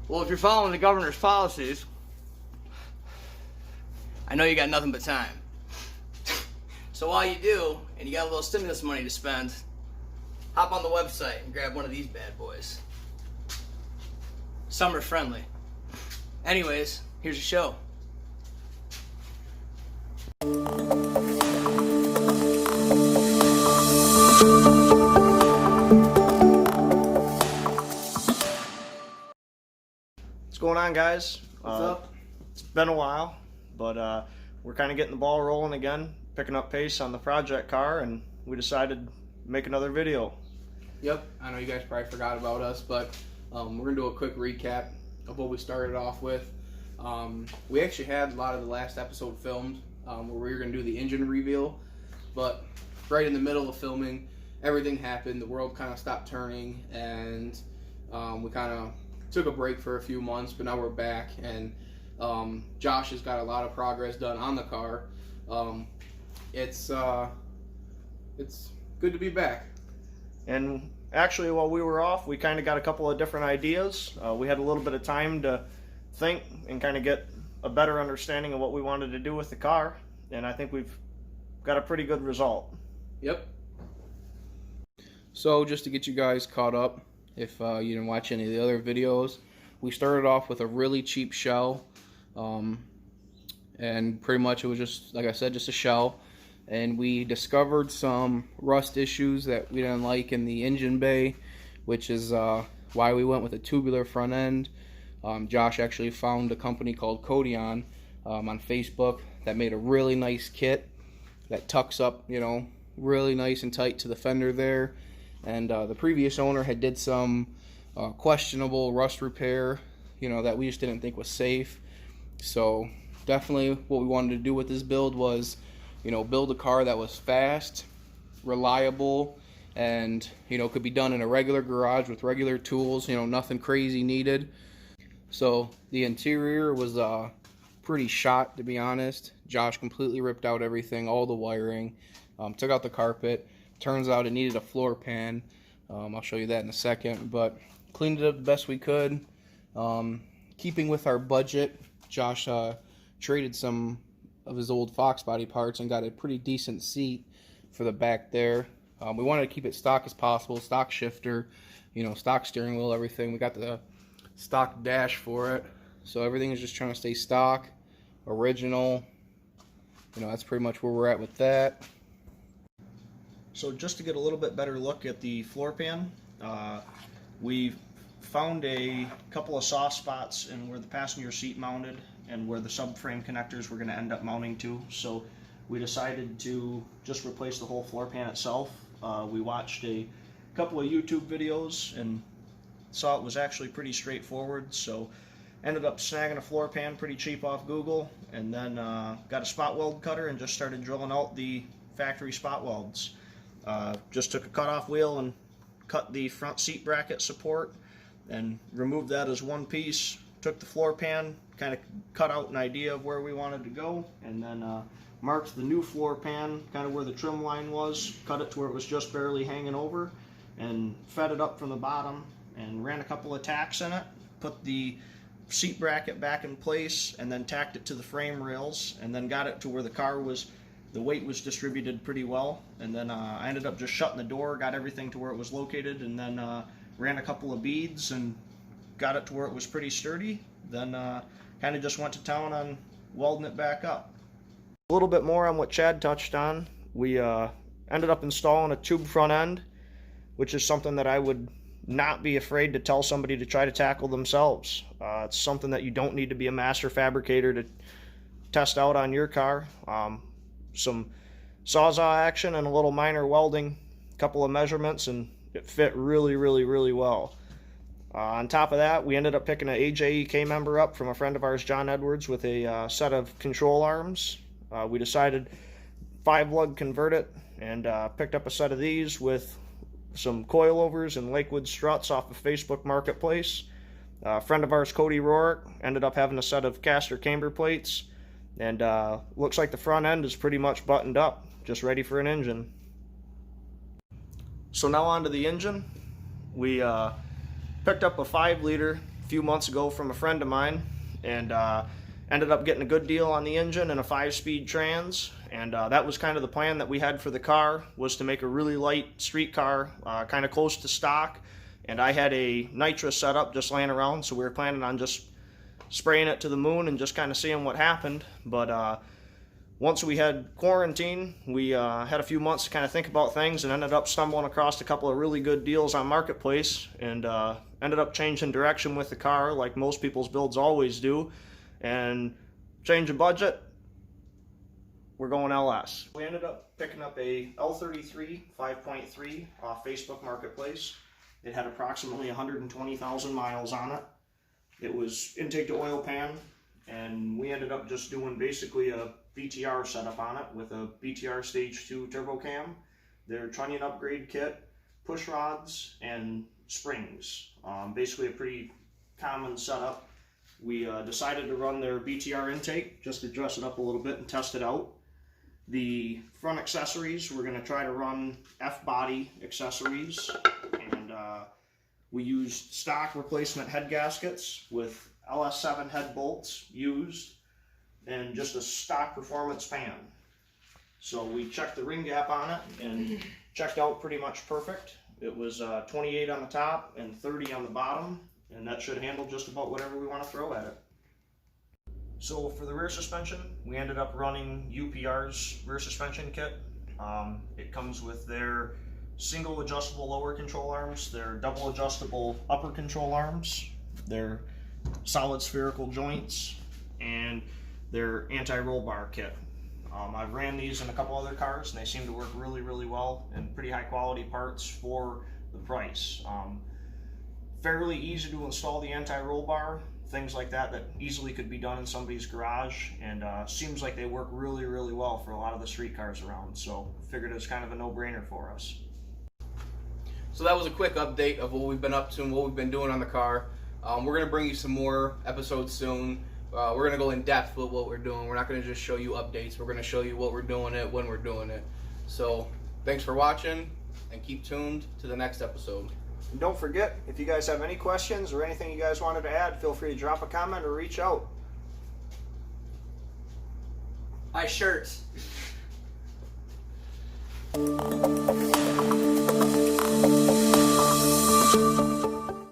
Well, if you're following the governor's policies, I know you got nothing but time. So while you do, and you got a little stimulus money to spend, hop on the website and grab one of these bad boys. Summer friendly. Anyways, here's your show. What's going on, guys? What's up? It's been a while, but we're kind of getting the ball rolling again, picking up pace on the project car, and we decided to make another video. Yep, I know you guys probably forgot about us, but we're going to do a quick recap of what we started off with. We actually had a lot of the last episode filmed where we were going to do the engine reveal, but right in the middle of filming, everything happened. The world kind of stopped turning, and we kind of took a break for a few months, but now we're back, and Josh has got a lot of progress done on the car. It's good to be back. And actually, while we were off, we kind of got a couple of different ideas. We had a little bit of time to think and kind of get a better understanding of what we wanted to do with the car, and I think we've got a pretty good result. Yep. So just to get you guys caught up, if you didn't watch any of the other videos, we started off with a really cheap shell, and pretty much it was just, like I said, just a shell. And we discovered some rust issues that we didn't like in the engine bay, which is why we went with a tubular front end. Josh actually found a company called Kodion on Facebook that made a really nice kit that tucks up, you know, really nice and tight to the fender there. And the previous owner had did some questionable rust repair, you know, that we just didn't think was safe. So definitely what we wanted to do with this build was, you know, build a car that was fast, reliable, and, you know, could be done in a regular garage with regular tools, you know, nothing crazy needed. So the interior was pretty shot, to be honest. Josh completely ripped out everything, all the wiring, took out the carpet. Turns out it needed a floor pan. I'll show you that in a second, but cleaned it up the best we could. Keeping with our budget, Josh traded some of his old Fox body parts and got a pretty decent seat for the back there. We wanted to keep it stock as possible, stock shifter, you know, stock steering wheel, everything. We got the stock dash for it, so everything is just trying to stay stock, original. You know, that's pretty much where we're at with that. So just to get a little bit better look at the floor pan, we found a couple of soft spots in where the passenger seat mounted and where the subframe connectors were going to end up mounting to. So we decided to just replace the whole floor pan itself. We watched a couple of YouTube videos and saw it was actually pretty straightforward, so ended up snagging a floor pan pretty cheap off Google, and then got a spot weld cutter and just started drilling out the factory spot welds. Just took a cutoff wheel and cut the front seat bracket support and removed that as one piece. Took the floor pan, kind of cut out an idea of where we wanted to go, and then marked the new floor pan kind of where the trim line was, cut it to where it was just barely hanging over, and fed it up from the bottom and ran a couple of tacks in it, put the seat bracket back in place, and then tacked it to the frame rails, and then got it to where the weight was distributed pretty well. And then I ended up just shutting the door, got everything to where it was located, and then ran a couple of beads and got it to where it was pretty sturdy. Then kind of just went to town on welding it back up. A little bit more on what Chad touched on. We ended up installing a tube front end, which is something that I would not be afraid to tell somebody to try to tackle themselves. It's something that you don't need to be a master fabricator to test out on your car. Some sawzall action and a little minor welding, a couple of measurements, and it fit really, really, really well. On top of that, we ended up picking an AJEK member up from a friend of ours, John Edwards, with a set of control arms. We decided 5-lug convert it, and picked up a set of these with some coilovers and Lakewood struts off of Facebook Marketplace. A friend of ours, Cody Rourke, ended up having a set of caster camber plates, and looks like the front end is pretty much buttoned up, just ready for an engine. So now on to the engine. We picked up a 5-liter few months ago from a friend of mine, and ended up getting a good deal on the engine and a 5-speed trans. And that was kind of the plan that we had for the car, was to make a really light street car, kind of close to stock. And I had a nitrous setup just laying around, so we were planning on just spraying it to the moon and just kind of seeing what happened. But once we had quarantine, we had a few months to kind of think about things, and ended up stumbling across a couple of really good deals on Marketplace, and ended up changing direction with the car like most people's builds always do, and change of budget, we're going LS. We ended up picking up a L33 5.3 off Facebook Marketplace. It had approximately 120,000 miles on it. It was intake to oil pan, and we ended up just doing basically a BTR setup on it with a BTR Stage 2 turbo cam, their trunnion upgrade kit, push rods, and springs. Basically a pretty common setup. We decided to run their BTR intake just to dress it up a little bit and test it out. The front accessories, we're going to try to run F-body accessories, and we used stock replacement head gaskets with LS7 head bolts used, and just a stock performance pan. So we checked the ring gap on it and checked out pretty much perfect. It was 28 on the top and 30 on the bottom, and that should handle just about whatever we want to throw at it. So for the rear suspension, we ended up running UPR's rear suspension kit. It comes with their single adjustable lower control arms, their double adjustable upper control arms, their solid spherical joints, and their anti-roll bar kit. I've ran these in a couple other cars, and they seem to work really, really well, and pretty high quality parts for the price. Fairly easy to install the anti-roll bar, things like that easily could be done in somebody's garage, and seems like they work really, really well for a lot of the street cars around, so figured it was kind of a no-brainer for us. So that was a quick update of what we've been up to and what we've been doing on the car. We're going to bring you some more episodes soon. We're going to go in depth with what we're doing. We're not going to just show you updates. We're going to show you what we're doing it, when we're doing it. So thanks for watching, and keep tuned to the next episode. And don't forget, if you guys have any questions or anything you guys wanted to add, feel free to drop a comment or reach out. Buy shirts.